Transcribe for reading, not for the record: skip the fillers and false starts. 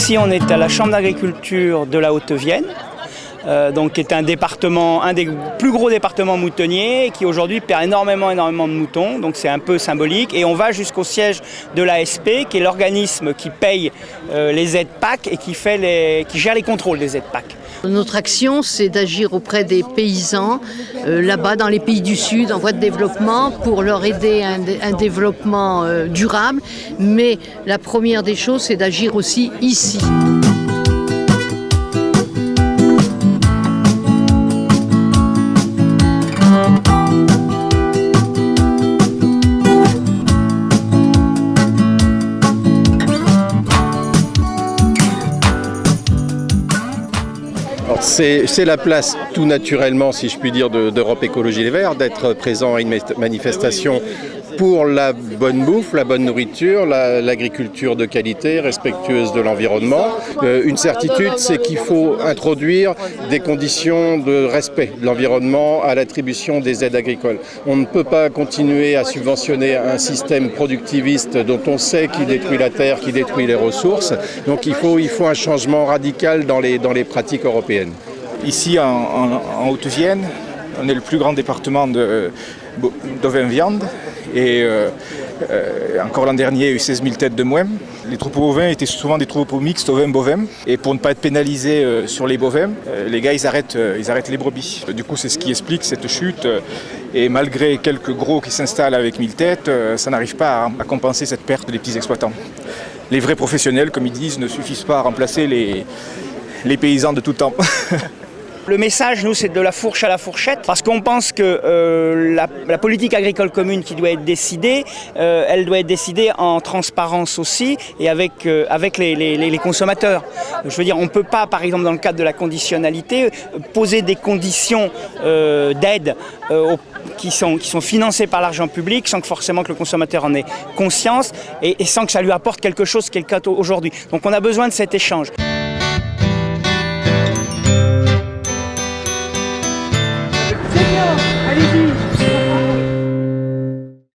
Ici, on est à la Chambre d'agriculture de la Haute-Vienne, donc qui est un des plus gros départements moutonniers, qui aujourd'hui perd énormément de moutons, donc c'est un peu symbolique. Et on va jusqu'au siège de l'ASP, qui est l'organisme qui paye les aides PAC et qui gère les contrôles des aides PAC. Notre action, c'est d'agir auprès des paysans, là-bas dans les pays du Sud, en voie de développement, pour leur aider à un développement durable. Mais la première des choses, c'est d'agir aussi ici. C'est la place tout naturellement, si je puis dire, d'Europe Écologie Les Verts, d'être présent à une manifestation pour la bonne bouffe, la bonne nourriture, l'agriculture de qualité, respectueuse de l'environnement. Une certitude, c'est qu'il faut introduire des conditions de respect de l'environnement à l'attribution des aides agricoles. On ne peut pas continuer à subventionner un système productiviste dont on sait qu'il détruit la terre, qu'il détruit les ressources. Donc il faut un changement radical dans les pratiques européennes. Ici en Haute-Vienne, on est le plus grand département d'ovins-viande et encore l'an dernier, il y a eu 16 000 têtes de moins. Les troupeaux bovins étaient souvent des troupeaux mixtes ovins-bovins et pour ne pas être pénalisés sur les bovins, les gars ils arrêtent les brebis. Du coup c'est ce qui explique cette chute et malgré quelques gros qui s'installent avec 1000 têtes, ça n'arrive pas à compenser cette perte des petits exploitants. Les vrais professionnels, comme ils disent, ne suffisent pas à remplacer les paysans de tout temps. Le message, nous, c'est de la fourche à la fourchette, parce qu'on pense que la politique agricole commune qui doit être décidée, elle doit être décidée en transparence aussi et avec les consommateurs. Je veux dire, on ne peut pas, par exemple, dans le cadre de la conditionnalité, poser des conditions d'aide qui sont financées par l'argent public sans que forcément que le consommateur en ait conscience et sans que ça lui apporte quelque chose qui est le cas aujourd'hui. Donc on a besoin de cet échange.